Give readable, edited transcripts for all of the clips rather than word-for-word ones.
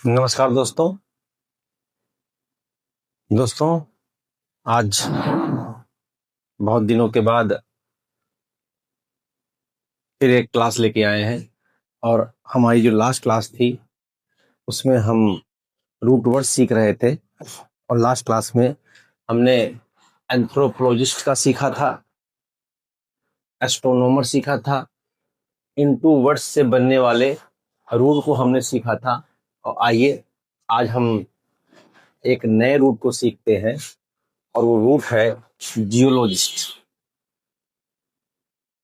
नमस्कार दोस्तों। आज बहुत दिनों के बाद फिर एक क्लास लेके आए हैं और हमारी जो लास्ट क्लास थी उसमें हम रूट वर्ड सीख रहे थे और लास्ट क्लास में हमने एंथ्रोपोलॉजिस्ट का सीखा था, एस्ट्रोनॉमर सीखा था, इन टू वर्ड्स से बनने वाले रूट को हमने सीखा था। और आइए आज हम एक नए रूट को सीखते हैं और वो रूट है जियोलॉजिस्ट।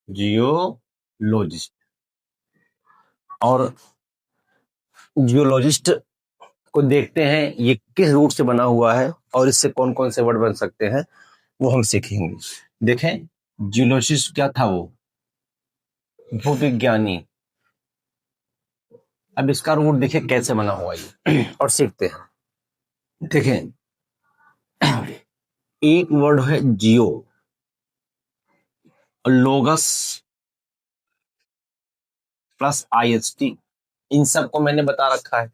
जियोलॉजिस्ट और जियोलॉजिस्ट को देखते हैं ये किस रूट से बना हुआ है और इससे कौन कौन से वर्ड बन सकते हैं वो हम सीखेंगे। देखें जियोलॉजिस्ट क्या था, वो भूविज्ञानी। अब इसका रूट देखें कैसे बना हुआ ये और सीखते हैं। देखें एक वर्ड है जियो और लोगस प्लस आईएसटी, इन सबको मैंने बता रखा है।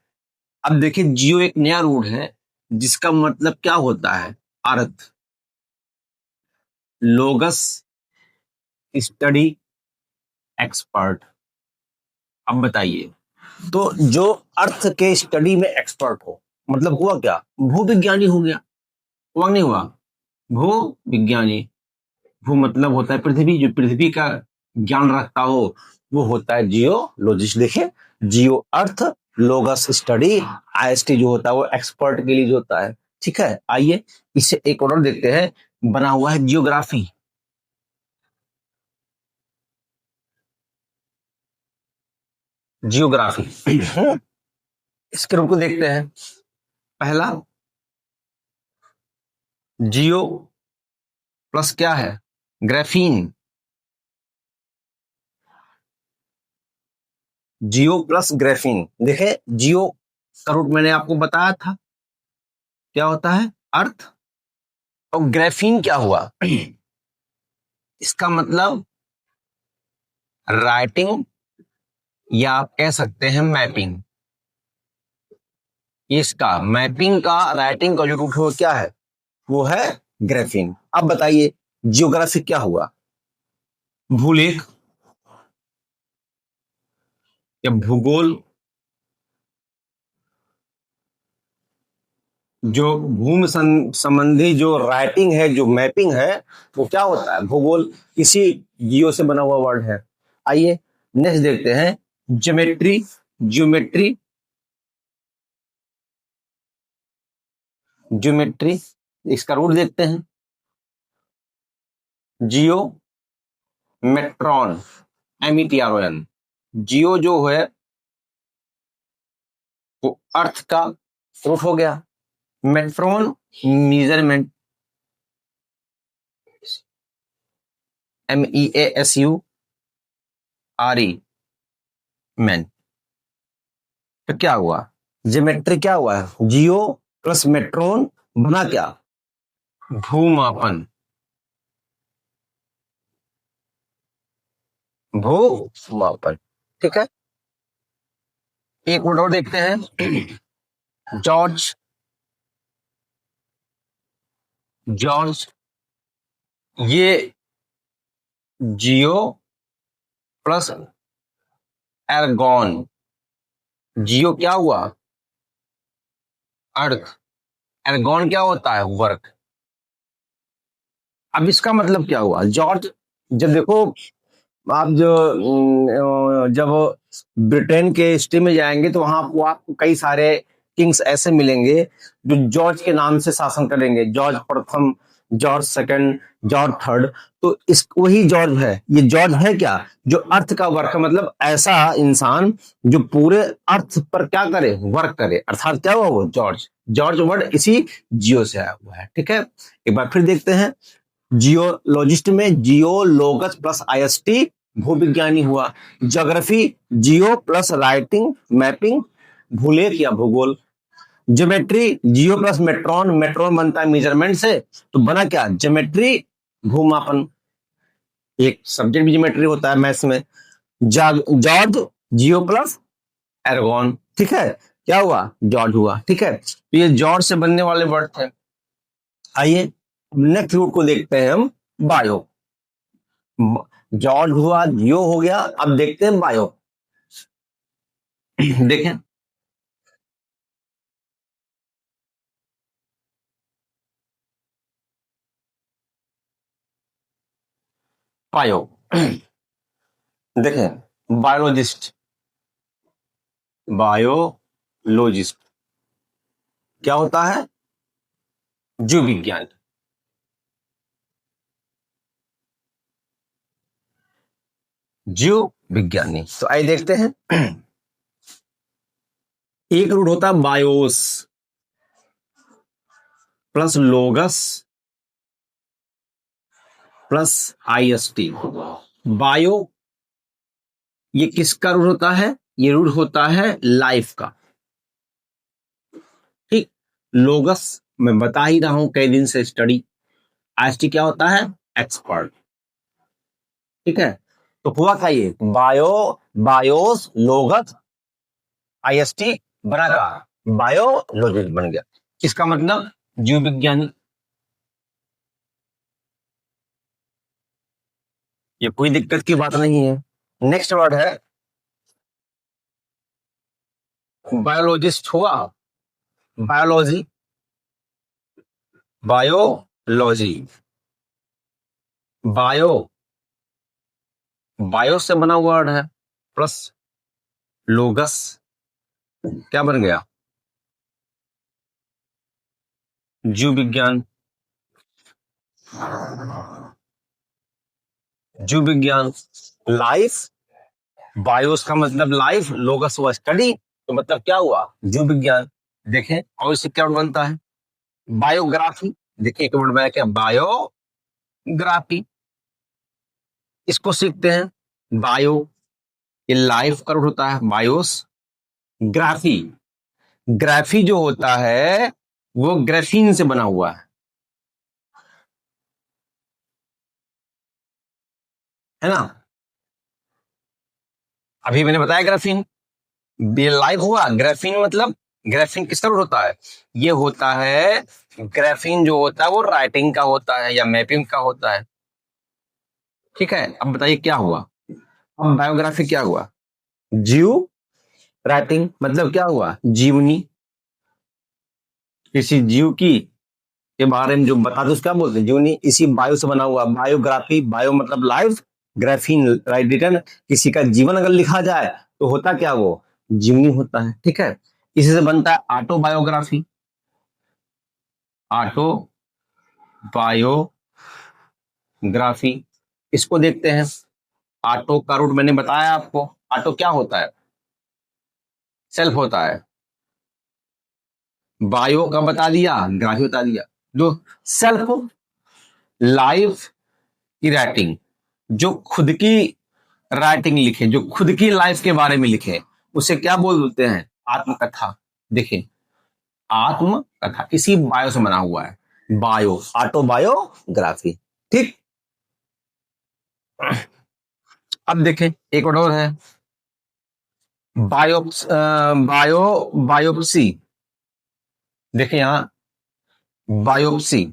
अब देखिए जियो एक नया रूट है जिसका मतलब क्या होता है, अर्थ। लोगस स्टडी एक्सपर्ट। अब बताइए, तो जो अर्थ के स्टडी में एक्सपर्ट हो मतलब हुआ क्या, भूविज्ञानी हो गया। हुआ नहीं हुआ, भू विज्ञानी। भू मतलब होता है पृथ्वी, जो पृथ्वी का ज्ञान रखता हो वो होता है जियोलॉजिस्ट। देखिए जियो अर्थ, लोगस स्टडी, आईएसटी जो होता है वो एक्सपर्ट के लिए जो होता है। ठीक है, आइए इसे एक और देखते हैं। बना हुआ है जियोग्राफी। जियोग्राफी इसके रूप को देखते हैं। पहला जियो प्लस क्या है, ग्राफीन। जियो प्लस ग्राफीन। देखे जियो का रूट मैंने आपको बताया था क्या होता है, अर्थ। और ग्राफीन क्या हुआ इसका मतलब राइटिंग या आप कह सकते हैं मैपिंग। इसका मैपिंग का, राइटिंग का जो रूट हो क्या है, वो है ग्राफीन। अब बताइए जियोग्राफी क्या हुआ, भूलेख या भूगोल। जो भूमि संबंधी जो राइटिंग है, जो मैपिंग है, वो क्या होता है, भूगोल। इसी जियो से बना हुआ वर्ड है। आइए नेक्स्ट देखते हैं, ज्योमेट्री। ज्योमेट्री, ज्योमेट्री इसका रूट देखते हैं, जियो मेट्रॉन, METRON। जियो जो है वो अर्थ का रूट हो गया, मेट्रॉन मेजरमेंट, MEASURE मैन। तो क्या हुआ, ज्योमेट्री क्या हुआ है, जियो प्लस मेट्रोन बना क्या, भूमापन। भूमापन, ठीक है। एक वर्ड और देखते हैं, जॉर्ज। जॉर्ज ये जियो प्लस एर्गॉन। जियो क्या हुआ, अर्थ। एर्गॉन क्या होता है, वर्क। अब इसका मतलब क्या हुआ, जॉर्ज। जब देखो आप जब ब्रिटेन के हिस्ट्री में जाएंगे तो वहां आपको कई सारे किंग्स ऐसे मिलेंगे जो जॉर्ज के नाम से शासन करेंगे, जॉर्ज प्रथम, जॉर्ज सेकंड, जॉर्ज थर्ड। तो इस वही जॉर्ज है, ये जॉर्ज है क्या, जो अर्थ का वर्क है, मतलब ऐसा इंसान जो पूरे अर्थ पर क्या करे, वर्क करे, अर्थात क्या हुआ वो जॉर्ज। जॉर्ज वर्ड इसी जियो से आया हुआ है। ठीक है, एक बार फिर देखते हैं, जियोलॉजिस्ट में जियोलोगस प्लस आईएसटी भूविज्ञानी हुआ। ज्योग्राफी जियो प्लस राइटिंग मैपिंग, भूलेख या भूगोल। ज्योमेट्री जियो प्लस मेट्रॉन, मेट्रॉन बनता है मेजरमेंट से, तो बना क्या, ज्योमेट्री भूमापन। एक सब्जेक्ट भी ज्योमेट्री होता है मैथ्स में। जॉर्ज जियो प्लस एर्गॉन। ठीक है, क्या हुआ? जॉर्ज हुआ। ठीक है, तो ये जॉर्ज से बनने वाले वर्ड थे। आइए नेक्स्ट रूट को देखते हैं हम, बायो। जॉर्ज हुआ, जियो हो गया, अब देखते हैं बायो। देखें, बायो। देखें, बायोलॉजिस्ट, बायोलॉजिस्ट क्या होता है? जीव विज्ञान, जीव विज्ञानी। तो आइए देखते हैं। एक रूट होता है BIOS plus लोगस plus IST. Bio, ये किसका रूट होता है? ये रूट होता है लाइफ का। ठीक, लोगस मैं बता ही रहा हूं कई दिन से स्टडी। आईएसटी क्या होता है? एक्सपर्ट। ठीक है, तो हुआ क्या ये बायो, बायोस लोगस आईएसटी बना का बायोलॉजिस्ट बन गया। इसका मतलब जीव विज्ञानी। ये कोई दिक्कत की बात नहीं है। नेक्स्ट वर्ड है बायोलॉजिस्ट हुआ, बायोलॉजी, बायोलॉजी, बायो, बायो से बना हुआ वर्ड है प्लस लोगस, क्या बन गया? जीव विज्ञान, जीव विज्ञान, लाइफ, बायोस का मतलब लाइफ, लोगस हुआ स्टडी, तो मतलब क्या हुआ? जीव विज्ञान। देखें और इससे क्या वर्ड बनता है? बायोग्राफी। देखिए एक वर्ड बना क्या? बायोग्राफी। इसको सीखते हैं। बायो, ये लाइफ का रूट होता है, बायोस। ग्राफी, ग्राफी जो होता है वो ग्राफीन से बना हुआ है ना? अभी मैंने बताया ग्राफीन, ये लाइव हुआ। ग्राफीन मतलब, ग्राफीन किसका रूट होता है? ये होता है, ग्राफीन जो होता है वो राइटिंग का होता है या मैपिंग का होता है। ठीक है, अब बताइए क्या हुआ? अब बायोग्राफी क्या हुआ? जीव, राइटिंग मतलब क्या हुआ? जीवनी, किसी जीव की के बारे में जो बता दो उसका बोलते हैं जीवनी। इसी बायो से बना हुआ बायोग्राफी, बायो मतलब लाइफ, ग्राफीन राइट रिटर्न, किसी का जीवन अगर लिखा जाए तो होता क्या? वो जीवनी होता है। ठीक है, इसी से बनता है ऑटोबायोग्राफी, ऑटो बायोग्राफी। इसको देखते हैं। ऑटो का रूट मैंने बताया आपको। ऑटो क्या होता है? सेल्फ होता है। बायो का बता दिया, ग्राफी बता दिया। जो सेल्फ, लाइफ की राइटिंग, जो खुद की राइटिंग लिखे, जो खुद की लाइफ के बारे में लिखे, उसे क्या बोलते हैं? आत्मकथा। देखिए, आत्मकथा इसी बायो से बना हुआ है, बायो, ऑटोबायोग्राफी। ठीक, अब देखें एक और है, बायो, बायो, बायोप्सी। देखिए यहां बायोप्सी,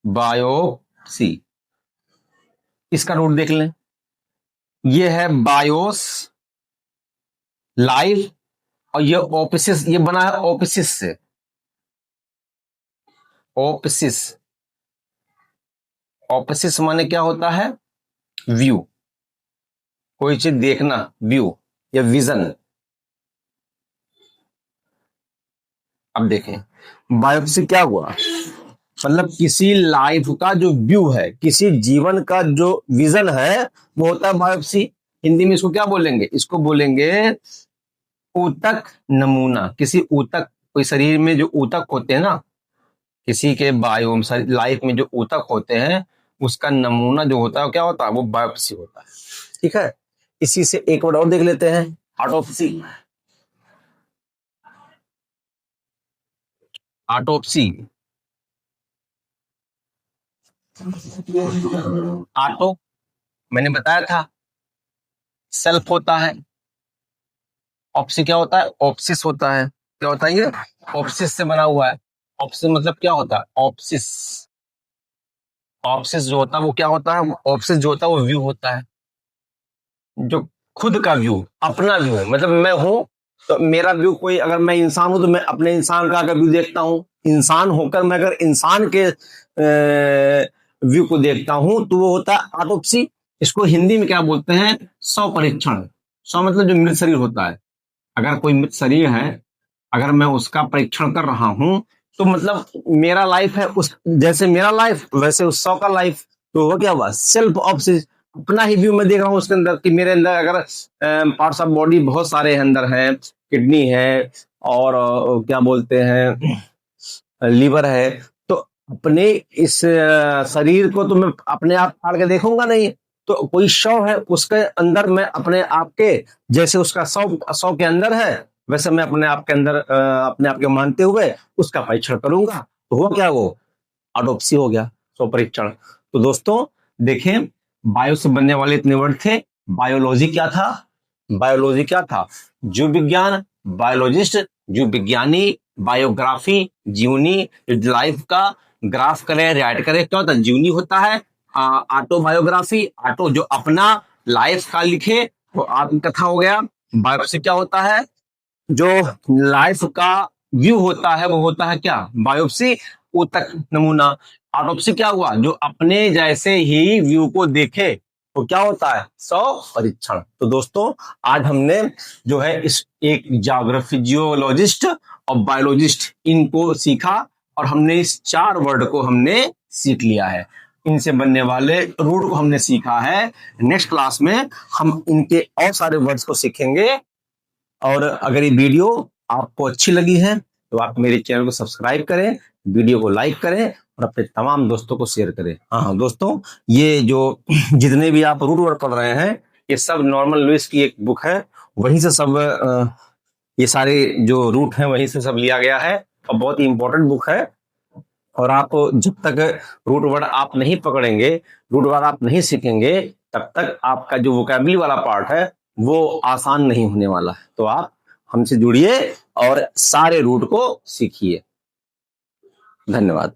बायोप्सी, इसका रूट देख लें। ये है बायोस, लाइफ, और ये ओपिसिस, ये बना है ओपिसिस से। ओपिसिस, ओपिसिस माने क्या होता है? व्यू, कोई चीज देखना, व्यू या विजन। अब देखें बायोप्सी क्या हुआ? मतलब किसी लाइफ का जो व्यू है, किसी जीवन का जो विजन है, वो होता है बायोप्सी। हिंदी में इसको क्या बोलेंगे? इसको बोलेंगे ऊतक नमूना। किसी ऊतक, कोई शरीर में जो ऊतक होते हैं ना, किसी के बायो लाइफ में जो ऊतक होते हैं, उसका नमूना जो होता है क्या होता है? वो बायोप्सी होता है। ठीक है, इसी से एक वर्ड और देख लेते हैं, ऑटोप्सी। ऑटोप्सी, ऑटो मैंने बताया था सेल्फ होता है, ऑप्सी क्या होता है? ऑप्सिस होता है। क्या होता है ये? ऑप्सिस से बना हुआ है। ऑप्सिस मतलब क्या होता है? ऑप्सिस। ऑप्सिस जो होता है वो क्या होता है? ऑप्सिस जो होता है वो व्यू होता है, जो खुद का व्यू, अपना व्यू है। मतलब मैं हूं तो मेरा व्यू, कोई अगर मैं इंसान हूं तो मैं अपने इंसान का अगर व्यू देखता हूं, इंसान होकर मैं अगर इंसान के व्यू को देखता हूं तो वो होता है ऑटोप्सी। इसको हिंदी में क्या बोलते हैं? स्व परीक्षण। स्व मतलब जो मृत शरीर होता है, अगर कोई मृत शरीर है, अगर मैं उसका परीक्षण कर रहा हूं तो मतलब मेरा लाइफ है उस, जैसे मेरा लाइफ वैसे उस सौ का लाइफ। तो वो क्या हुआ? सेल्फ ऑब्सेस, अपना ही व्यू मैं देख रहा हूँ उसके अंदर, कि मेरे अंदर अगर पार्ट्स ऑफ बॉडी बहुत सारे अंदर हैं, किडनी है और क्या बोलते हैं, लीवर है, तो अपने इस शरीर को तो मैं अपने आप फाड़ के देखूंगा नहीं। तो कोई शव है उसके अंदर मैं अपने आप के, जैसे उसका शव शव के अंदर है वैसे मैं अपने आप के अंदर अपने आप के मानते हुए उसका परीक्षण करूंगा। तो हुआ क्या? वो ऑटोप्सी हो गया, शव परीक्षण। तो दोस्तों देखें, बायो से बनने वाले इतने वर्ड थे। बायोलॉजी क्या था? बायोलॉजी क्या था? जीव विज्ञान, बायोलॉजिस्ट, जीव विज्ञानी, बायोग्राफी, जीवनी, लाइफ का ग्राफ करें, राइट करें, क्या होता है? जीवनी होता है। ऑटोबायोग्राफी, ऑटो जो अपना लाइफ का लिखे वो आत्मकथा हो गया। बायोग्राफी क्या होता है? जो लाइफ का व्यू होता है वो होता है क्या? बायोप्सी, ऊतक नमूना। ऑटोप्सी क्या हुआ? जो अपने जैसे ही व्यू को देखे वो क्या होता है? सौ परीक्षण। तो दोस्तों आज हमने जो है इस एक ज्योग्राफी, जियोलॉजिस्ट और बायोलॉजिस्ट इनको सीखा, और हमने इस चार वर्ड को हमने सीख लिया है। इनसे बनने वाले रूट को हमने सीखा है। नेक्स्ट क्लास में हम इनके और सारे वर्ड्स को सीखेंगे। और अगर ये वीडियो आपको अच्छी लगी है तो आप मेरे चैनल को सब्सक्राइब करें, वीडियो को लाइक करें और अपने तमाम दोस्तों को शेयर करें। हाँ दोस्तों, ये जो जितने भी आप रूट वर्ड पढ़ रहे हैं ये सब नॉर्मन लुइस की एक बुक है, वहीं से सब ये सारे जो रूट हैं वहीं से सब लिया गया है, और बहुत ही इंपॉर्टेंट बुक है। और आप जब तक रूट वर्ड आप नहीं पकड़ेंगे, रूट वर्ड आप नहीं सीखेंगे, तब तक आपका जो वोकैबुलरी वाला पार्ट है वो आसान नहीं होने वाला है। तो आप हमसे जुड़िए और सारे रूट को सीखिए। धन्यवाद।